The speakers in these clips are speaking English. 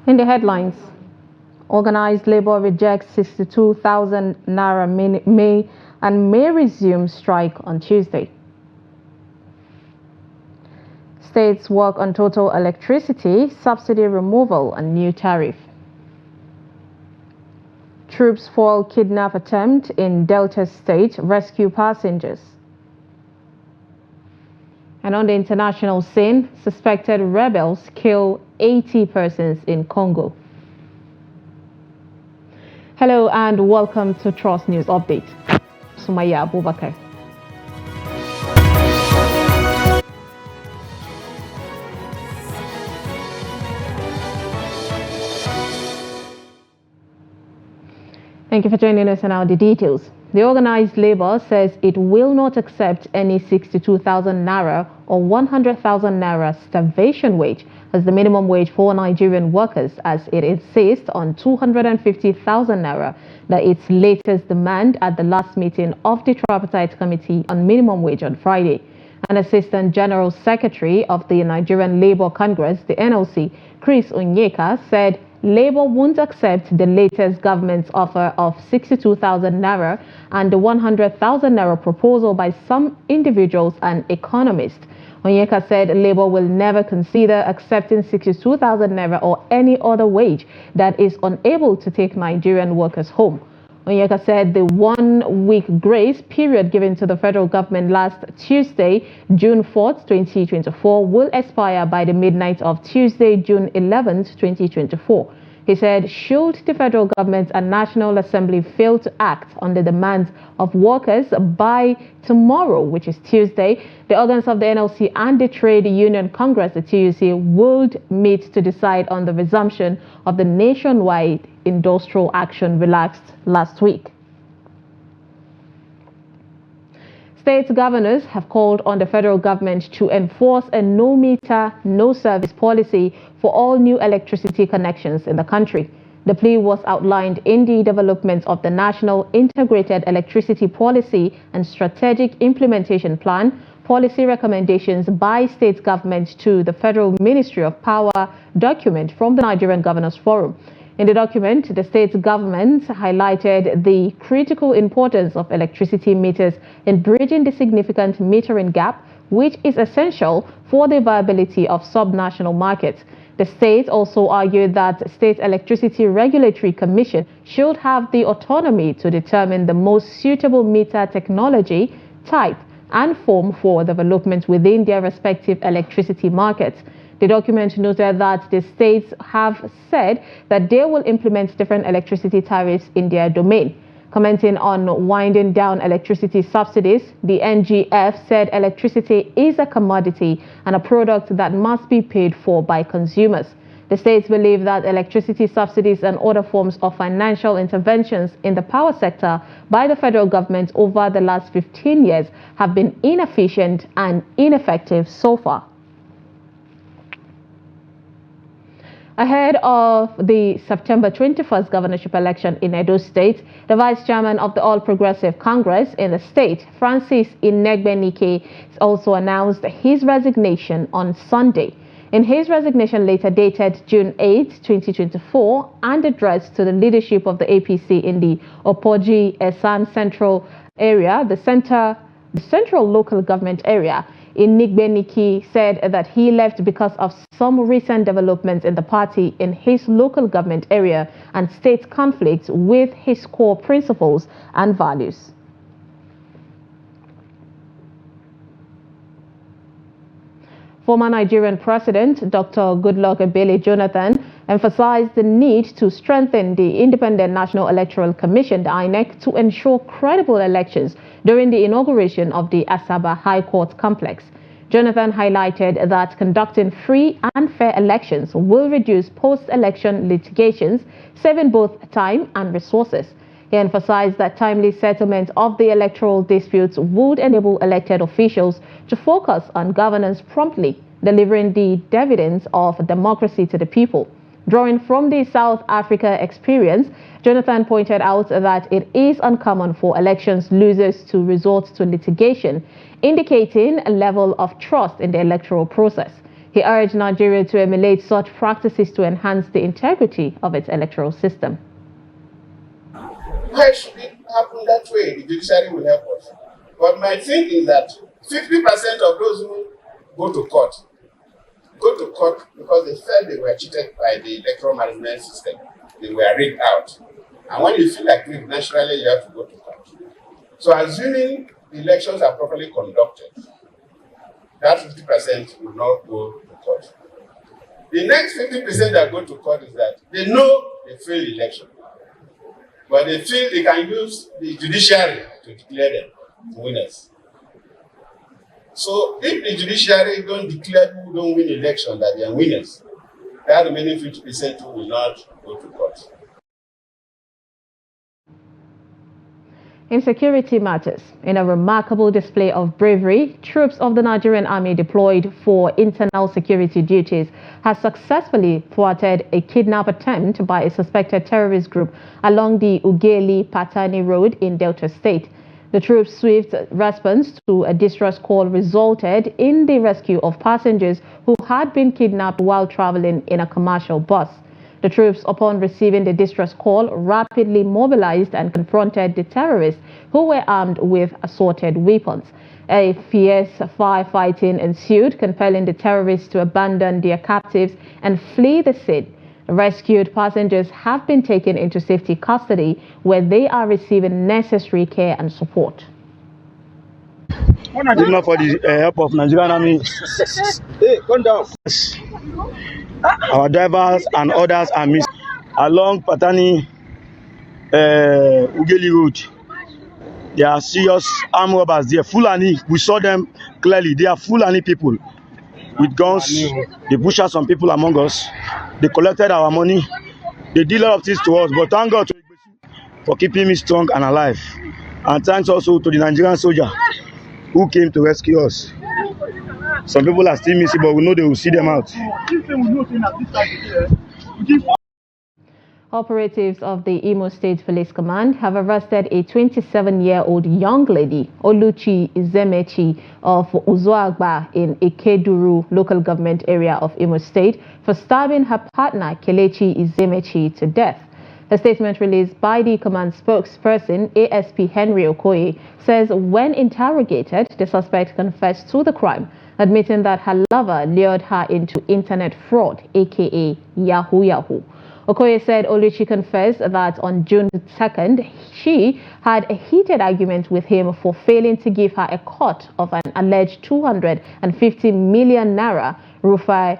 In the headlines, Organized Labour rejects 62,000 Naira may resume strike on Tuesday. States work on total electricity subsidy removal and new tariff. Troops foil kidnap attempt in Delta State, rescue passengers. And on the international scene, suspected rebels kill 80 persons in Congo. Hello and welcome to Trust News Update. Sumaya Abubakar. Thank you for joining us, and now the details. The Organized Labour says it will not accept any 62,000 Naira or 100,000 Naira starvation wage as the minimum wage for Nigerian workers, as it insists on 250,000 Naira, that its latest demand at the last meeting of the Tripartite Committee on Minimum Wage on Friday. An Assistant General Secretary of the Nigerian Labour Congress, the NLC, Chris Onyeka, said Labour won't accept the latest government's offer of 62,000 Naira and the 100,000 Naira proposal by some individuals and economists. Onyeka said Labour will never consider accepting 62,000 Naira or any other wage that is unable to take Nigerian workers home. Onyeka said the 1 week grace period given to the federal government last Tuesday, June 4th, 2024, will expire by the midnight of Tuesday, June 11th, 2024. He said, should the federal government and National Assembly fail to act on the demands of workers by tomorrow, which is Tuesday, the organs of the NLC and the Trade Union Congress, the TUC, would meet to decide on the resumption of the nationwide industrial action relaxed last week. State governors have called on the federal government to enforce a no-meter, no-service policy for all new electricity connections in the country. The plea was outlined in the development of the National Integrated Electricity Policy and Strategic Implementation Plan, policy recommendations by state governments to the Federal Ministry of Power document from the Nigerian Governors Forum. In the document, the state government highlighted the critical importance of electricity meters in bridging the significant metering gap, which is essential for the viability of subnational markets. The state also argued that State Electricity Regulatory Commission should have the autonomy to determine the most suitable meter technology, type, and form for development within their respective electricity markets. The document noted that the states have said that they will implement different electricity tariffs in their domain. Commenting on winding down electricity subsidies, the NGF said electricity is a commodity and a product that must be paid for by consumers. The states believe that electricity subsidies and other forms of financial interventions in the power sector by the federal government over the last 15 years have been inefficient and ineffective so far. Ahead of the September 21st governorship election in Edo State, the vice chairman of the All Progressive Congress in the state, Francis Inegbenike, also announced his resignation on Sunday. In his resignation letter dated June 8, 2024, and addressed to the leadership of the APC in the Opoji Esan Central area, the central local government area, Inegbenike said that he left because of some recent developments in the party in his local government area and state conflicts with his core principles and values. Former Nigerian President Dr. Goodluck Ebele Jonathan emphasized the need to strengthen the Independent National Electoral Commission, the INEC, to ensure credible elections during the inauguration of the Asaba High Court complex. Jonathan highlighted that conducting free and fair elections will reduce post-election litigations, saving both time and resources. He emphasized that timely settlement of the electoral disputes would enable elected officials to focus on governance promptly, delivering the dividends of democracy to the people. Drawing from the South Africa experience, Jonathan pointed out that it is uncommon for elections losers to resort to litigation, indicating a level of trust in the electoral process. He urged Nigeria to emulate such practices to enhance the integrity of its electoral system. Why should it happen that way? The judiciary will help us. But my thing is that 50% of those who go to court because they felt they were cheated by the electoral management system. They were rigged out. And when you feel like rigged, naturally you have to go to court. So assuming the elections are properly conducted, that 50% will not go to court. The next 50% that go to court is that they know they failed election, but they feel they can use the judiciary to declare them winners. So if the judiciary don't declare who don't win election that they are winners, that remaining 50% will not go to court. In security matters, in a remarkable display of bravery, troops of the Nigerian Army deployed for internal security duties has successfully thwarted a kidnap attempt by a suspected terrorist group along the Ughelli-Patani Road in Delta State. The troops' swift response to a distress call resulted in the rescue of passengers who had been kidnapped while traveling in a commercial bus. The troops, upon receiving the distress call, rapidly mobilized and confronted the terrorists who were armed with assorted weapons. A fierce firefighting ensued, compelling the terrorists to abandon their captives and flee the scene. Rescued passengers have been taken into safety custody where they are receiving necessary care and support. If not for the help of Nigerian Army, hey, come down. Our drivers and others are missing along Patani Ughelli Road. There are serious armed robbers there. Fulani, we saw them clearly. They are Fulani people with guns. They pushed out some people among us. They collected our money. They did a lot of things to us. But thank God for keeping me strong and alive. And thanks also to the Nigerian soldier who came to rescue us. Some people are still missing, but we know they will see them out. Operatives of the Imo State Police Command have arrested a 27-year-old young lady, Oluchi Izemechi, of Uzuagba in Ikeduru local government area of Imo State for stabbing her partner, Kelechi Izemechi, to death. A statement released by the command spokesperson, ASP Henry Okoye, says when interrogated, the suspect confessed to the crime, admitting that her lover lured her into internet fraud, aka Yahoo Yahoo. Okoye said Oluchi confessed that on June 2nd, she had a heated argument with him for failing to give her a cut of an alleged 250 million naira rufai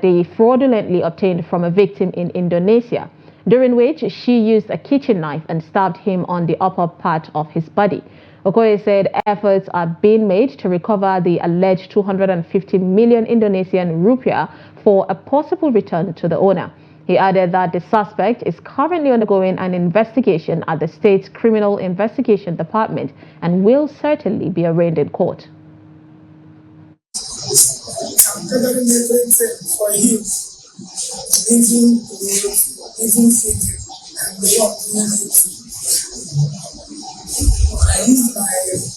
they fraudulently obtained from a victim in Indonesia, during which she used a kitchen knife and stabbed him on the upper part of his body. Okoye said efforts are being made to recover the alleged 250 million Indonesian rupiah for a possible return to the owner. He added that the suspect is currently undergoing an investigation at the state's Criminal Investigation Department and will certainly be arraigned in court. I'm gathering everything for him, even city, and the work I used my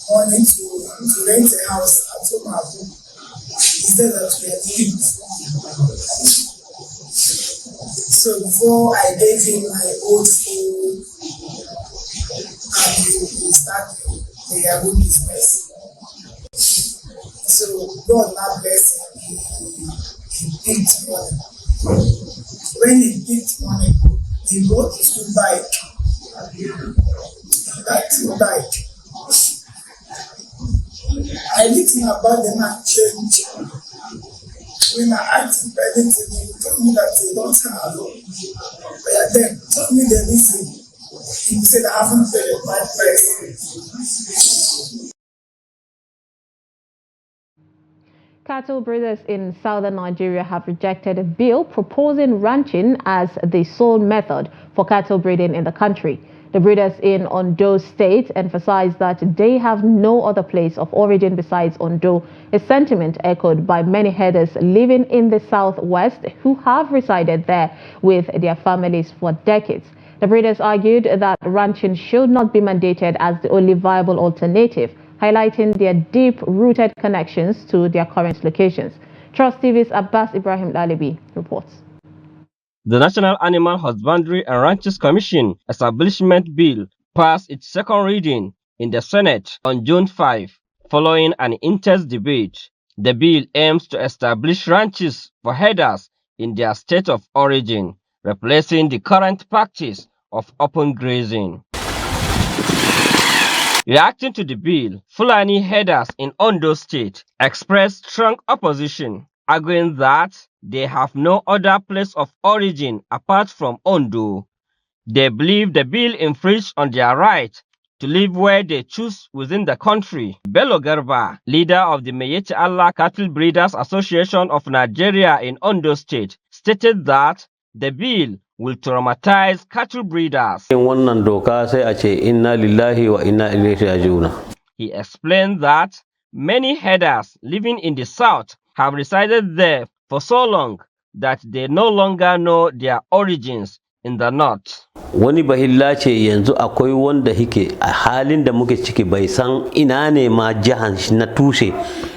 money to rent a house at Tinubu instead of to leave. So before I gave him my old phone and he started the Yahoo business. So God now bless him, he picked money. When he picked money, he bought his two bike. That I listened about the man change. When I asked him anything, he told me that they don't have. But then told me the reason. He said I haven't paid my price. Cattle breeders in southern Nigeria have rejected a bill proposing ranching as the sole method for cattle breeding in the country. The breeders in Ondo State emphasize that they have no other place of origin besides Ondo, a sentiment echoed by many herders living in the southwest who have resided there with their families for decades. The breeders argued that ranching should not be mandated as the only viable alternative, highlighting their deep-rooted connections to their current locations. Trust TV's Abbas Ibrahim Lalibi reports. The National Animal Husbandry and Ranches Commission Establishment Bill passed its second reading in the Senate on June 5, following an intense debate. The bill aims to establish ranches for herders in their state of origin, replacing the current practice of open grazing. Reacting to the bill, Fulani herders in Ondo State expressed strong opposition, arguing that they have no other place of origin apart from Ondo. They believe the bill infringes on their right to live where they choose within the country. Bello Garba, leader of the Meyeti Allah Cattle Breeders Association of Nigeria in Ondo State, stated that the bill will traumatize cattle breeders. He explained that many herders living in the south have resided there for so long that they no longer know their origins in the north. Wani bahilla ce yanzu akwai wanda hike a halin da muke ciki bai san ina ne ma jahan na tushe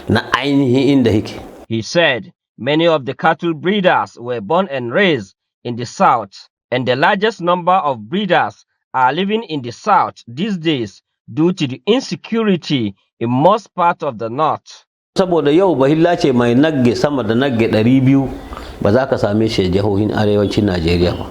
na ainihin inda hike. He said many of the cattle breeders were born and raised in the south, and the largest number of breeders are living in the south these days due to the insecurity in most parts of the north. Saboda yau bahilla ce mai nagge sama da nagge 200 ba za ka same shi jihohin arewacin Najeriya ba.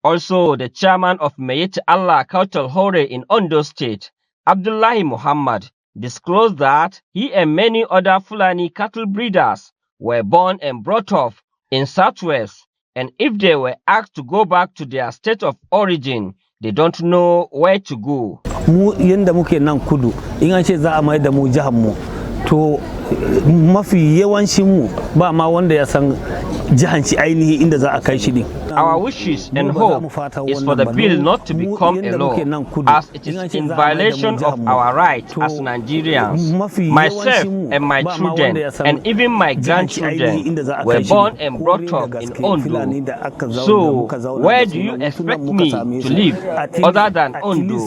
Also, the chairman of Meyeti Allah Cattle Hore in Ondo State, Abdullahi Muhammad, disclosed that he and many other Fulani cattle breeders were born and brought up in Southwest, and if they were asked to go back to their state of origin, they don't know where to go. To mafi yawancin mu ba ma wanda ya san jihanci ainihi inda za a kai shi din. Our wishes and hope is for the bill not to become a law, as it is in violation of our rights as Nigerians. Myself and my children and even my grandchildren were born and brought up in Ondo. So where do you expect me to live other than Ondo?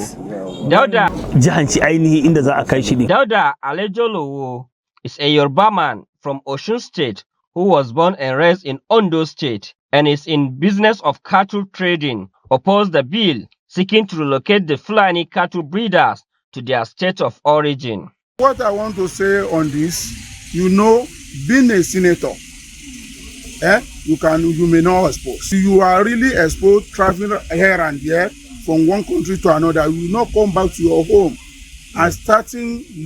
Dauda Alejolowo is a Yoruba man from Osun State who was born and raised in Ondo State and is in business of cattle trading, opposed the bill seeking to relocate the Fulani cattle breeders to their state of origin. What I want to say on this, being a senator, you may not expose. You are really exposed traveling here and there from one country to another. You will not come back to your home and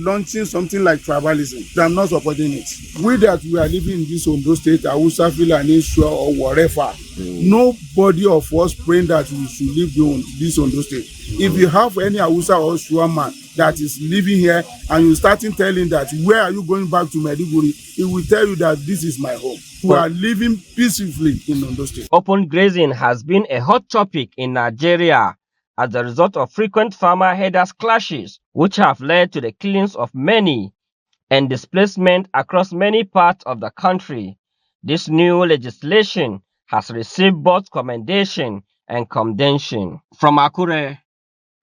launching something like tribalism. I'm not supporting it. We that we are living in this Ondo State, Hausa, Fulani, Shua, or whatever, nobody of us praying that we should live this Ondo State. If you have any Hausa or Shua man that is living here and you starting telling that, where are you going back to Maiduguri, he will tell you that this is my home. We are living peacefully in Ondo State. Open grazing has been a hot topic in Nigeria as a result of frequent farmer-herders clashes, which have led to the killings of many and displacement across many parts of the country. This new legislation has received both commendation and condemnation. From Akure,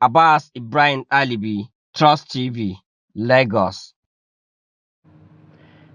Abbas Ibrahim Alibi, Trust TV, Lagos.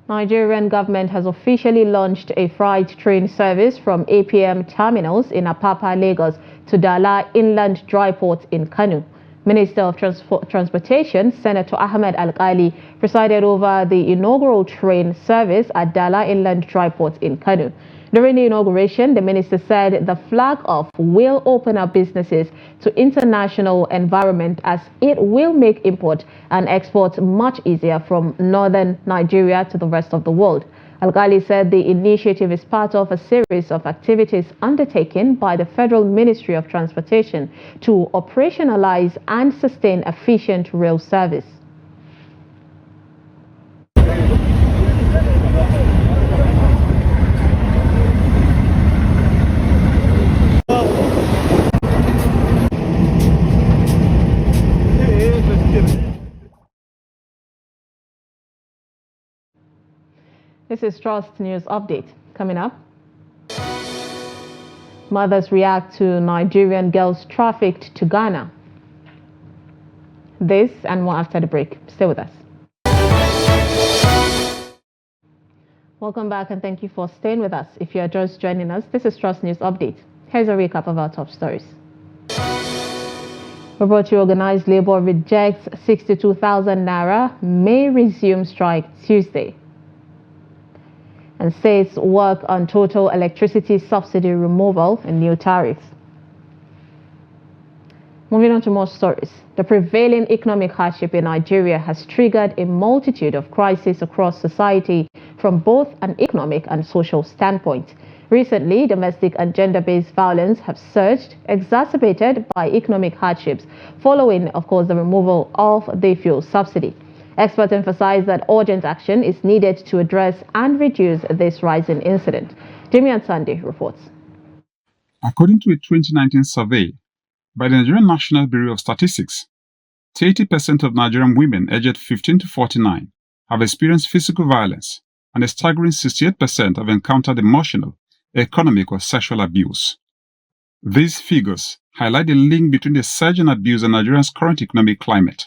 Nigerian government has officially launched a freight train service from APM terminals in Apapa, Lagos to Dala Inland Dry Port in Kano. Minister of Transportation, Senator Ahmed Al-Ghali, presided over the inaugural train service at Dala Inland Dry Port in Kano. During the inauguration, the minister said the flag-off will open up businesses to international environment as it will make import and export much easier from northern Nigeria to the rest of the world. Al-Ghali said the initiative is part of a series of activities undertaken by the Federal Ministry of Transportation to operationalize and sustain efficient rail service. This is Trust News Update. Coming up, mothers react to Nigerian girls trafficked to Ghana. This and more after the break. Stay with us. Welcome back and thank you for staying with us. If you are just joining us, this is Trust News Update. Here's a recap of our top stories. We brought you Organized Labour rejects 62,000 naira, may resume strike Tuesday. And states work on total electricity subsidy removal and new tariffs. Moving on to more stories. The prevailing economic hardship in Nigeria has triggered a multitude of crises across society from both an economic and social standpoint. Recently, domestic and gender-based violence have surged, exacerbated by economic hardships, following, of course, the removal of the fuel subsidy. Experts emphasize that urgent action is needed to address and reduce this rising incident. Damian Sunday reports. According to a 2019 survey by the Nigerian National Bureau of Statistics, 30% of Nigerian women aged 15 to 49 have experienced physical violence, and a staggering 68% have encountered emotional, economic, or sexual abuse. These figures highlight the link between the surge in abuse and Nigeria's current economic climate.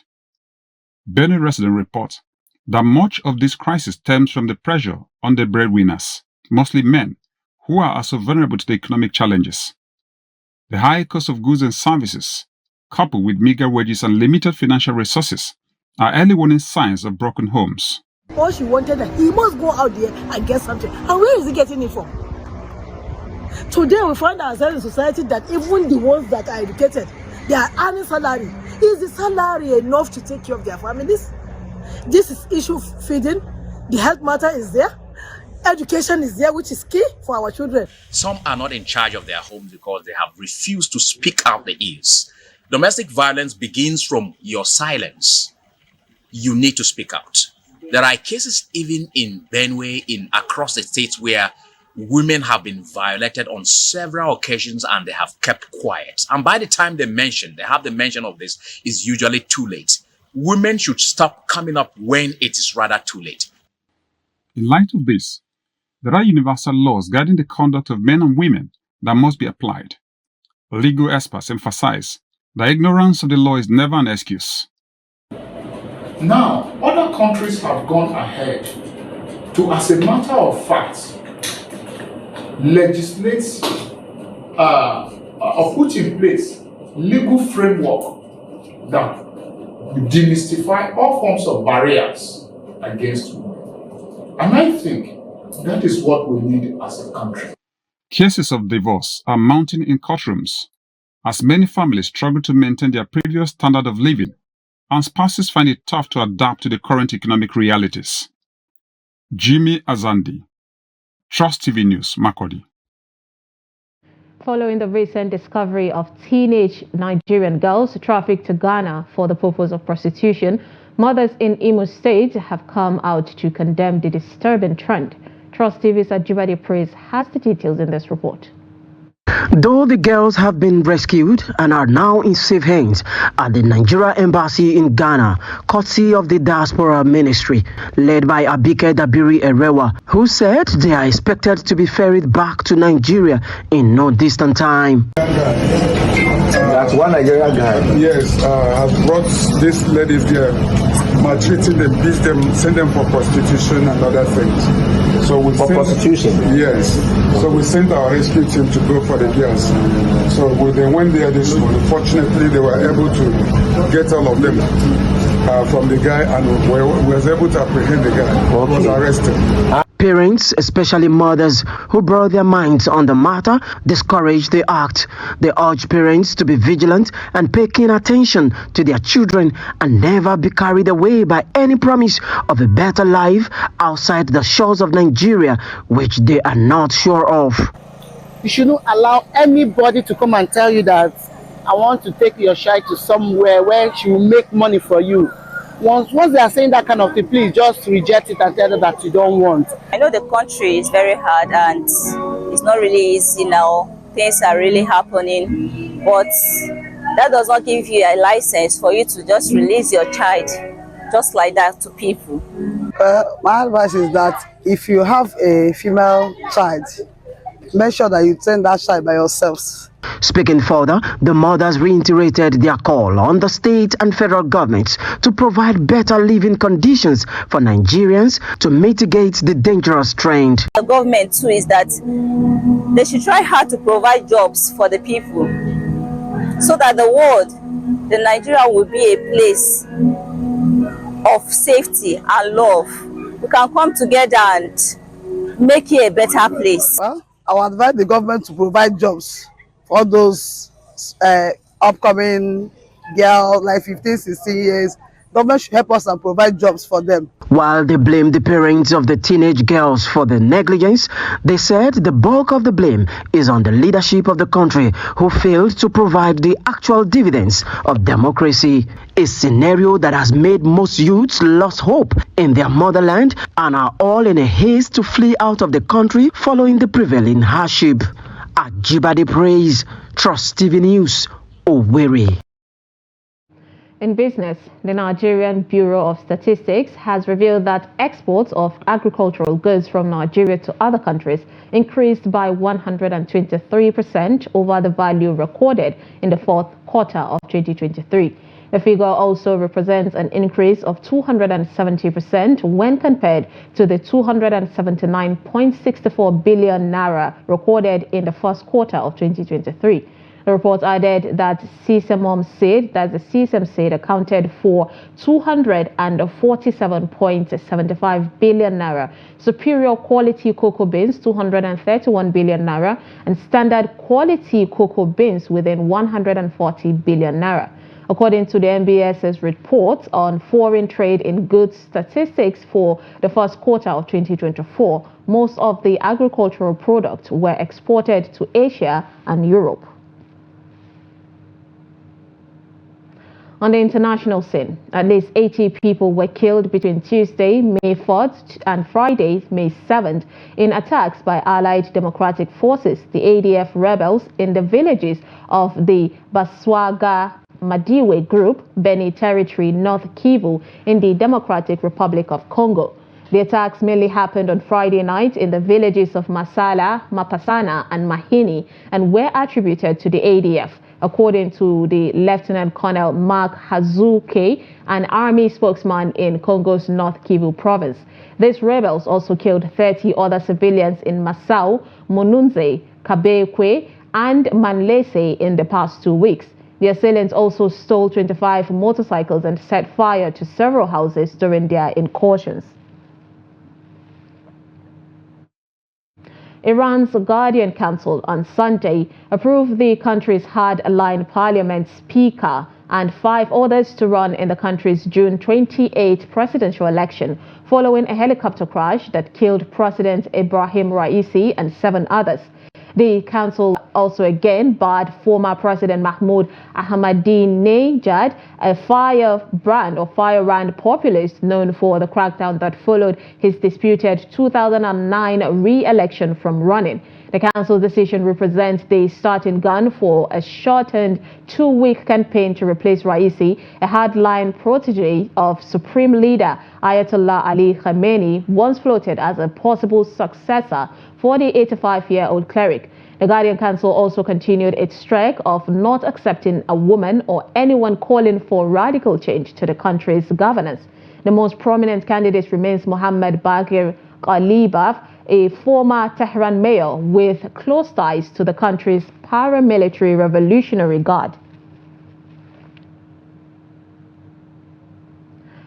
Benue residents report that much of this crisis stems from the pressure on the breadwinners, mostly men, who are also vulnerable to the economic challenges. The high cost of goods and services, coupled with meager wages and limited financial resources, are early warning signs of broken homes. All she wanted, he must go out there and get something. And where is he getting it from? Today we find ourselves in society that even the ones that are educated, they are earning salary. Is the salary enough to take care of their families? This is issue of feeding. The health matter is there. Education is there, which is key for our children. Some are not in charge of their homes because they have refused to speak out the ills. Domestic violence begins from your silence. You need to speak out. There are cases even in Benue, across the states, where women have been violated on several occasions and they have kept quiet. And by the time they have the mention of this, is usually too late. Women should stop coming up when it is rather too late. In light of this, there are universal laws guiding the conduct of men and women that must be applied. Legal experts emphasize that ignorance of the law is never an excuse. Now, other countries have gone ahead to, as a matter of fact, legislate or put in place legal framework that demystify all forms of barriers against women. And I think that is what we need as a country. Cases of divorce are mounting in courtrooms as many families struggle to maintain their previous standard of living, and spouses find it tough to adapt to the current economic realities. Jimmy Azandi, Trust TV News, Makurdi. Following the recent discovery of teenage Nigerian girls trafficked to Ghana for the purpose of prostitution, mothers in Imo State have come out to condemn the disturbing trend. Trust TV's Ajibade Praise has the details in this report. Though the girls have been rescued and are now in safe hands at the Nigeria Embassy in Ghana, courtesy of the Diaspora Ministry, led by Abike Dabiri Erewa, who said they are expected to be ferried back to Nigeria in no distant time. That's one Nigerian guy. Yes, has brought these ladies there, maltreating them, beat them, send them for prostitution and other things. So we prostitution? Yes. So we sent our rescue team to go for the girls. So when they went there this morning, fortunately they were able to get all of them from the guy, and we was able to apprehend the guy who was arrested. Parents, especially mothers who brought their minds on the matter, discourage the act. They urge parents to be vigilant and pay keen attention to their children and never be carried away by any promise of a better life outside the shores of Nigeria, which they are not sure of. You shouldn't allow anybody to come and tell you that I want to take your child to somewhere where she will make money for you. Once they are saying that kind of thing, please just reject it and tell them that you don't want. I know the country is very hard and it's not really easy now. Things are really happening, but that does not give you a license for you to just release your child just like that to people. My advice is that if you have a female child, make sure that you tend that child by yourselves. Speaking further, the mothers reiterated their call on the state and federal governments to provide better living conditions for Nigerians to mitigate the dangerous trend. The government too is that they should try hard to provide jobs for the people so that the world, the Nigeria will be a place of safety and love. We can come together and make it a better place. Well, I would advise the government to provide jobs for those upcoming girls like 15, 16 years. Government should help us and provide jobs for them. While they blamed the parents of the teenage girls for the negligence, they said the bulk of the blame is on the leadership of the country who failed to provide the actual dividends of democracy, a scenario that has made most youths lose hope in their motherland and are all in a haste to flee out of the country following the prevailing hardship. Ajibade Praise, Trust TV News, Owerri. In business, the Nigerian Bureau of Statistics has revealed that exports of agricultural goods from Nigeria to other countries increased by 123% over the value recorded in the fourth quarter of 2023. The figure also represents an increase of 270% when compared to the 279.64 billion naira recorded in the first quarter of 2023. The report added that sesame seed accounted for 247.75 billion naira, superior quality cocoa beans 231 billion naira, and standard quality cocoa beans within 140 billion naira. According to the NBS's report on foreign trade in goods statistics for the first quarter of 2024, most of the agricultural products were exported to Asia and Europe. On the international scene, at least 80 people were killed between Tuesday, May 4th and Friday, May 7th in attacks by Allied Democratic Forces, the ADF rebels, in the villages of the Baswaga Madiwe Group, Beni Territory, North Kivu, in the Democratic Republic of Congo. The attacks mainly happened on Friday night in the villages of Masala, Mapasana, and Mahini, and were attributed to the ADF. According to the Lieutenant Colonel Mark Hazuke, an army spokesman in Congo's North Kivu province. These rebels also killed 30 other civilians in Masao, Monunze, Kabekwe, and Manlese in the past 2 weeks. The assailants also stole 25 motorcycles and set fire to several houses during their incursions. Iran's Guardian Council on Sunday approved the country's hard-line parliament speaker and 5 others to run in the country's June 28 presidential election following a helicopter crash that killed President Ibrahim Raisi and 7 others. The council also again barred former President Mahmoud Ahmadinejad, a firebrand populist known for the crackdown that followed his disputed 2009 re-election, from running. The council's decision represents the starting gun for a shortened 2-week campaign to replace Raisi, a hardline protege of Supreme Leader Ayatollah Ali Khamenei, once floated as a possible successor for the 85-year-old cleric. The Guardian Council also continued its streak of not accepting a woman or anyone calling for radical change to the country's governance. The most prominent candidate remains Mohammed Bagir Ghalibaf, a former Tehran mayor with close ties to the country's paramilitary Revolutionary Guard.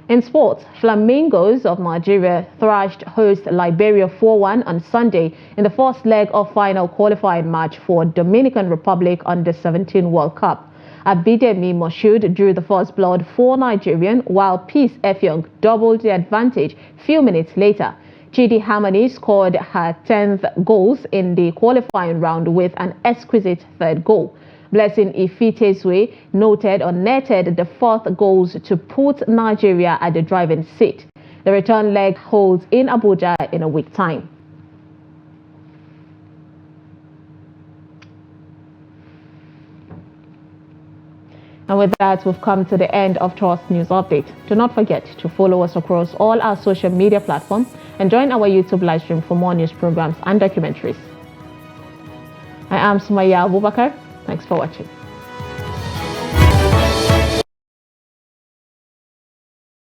In sports, Flamingos of Nigeria thrashed host Liberia 4-1 on Sunday in the first leg of final qualifying match for Dominican Republic Under-17 World Cup. Abidemi Moshood drew the first blood for Nigerian, while Peace Effiong doubled the advantage few minutes later. Chidi Hamani scored her 10th goals in the qualifying round with an exquisite 3rd goal. Blessing Ifitezwe netted the 4th goals to put Nigeria at the driving seat. The return leg holds in Abuja in a week's time. And with that, we've come to the end of Trust News Update. Do not forget to follow us across all our social media platforms and join our YouTube live stream for more news programs and documentaries. I am Sumaya Abubakar. Thanks for watching.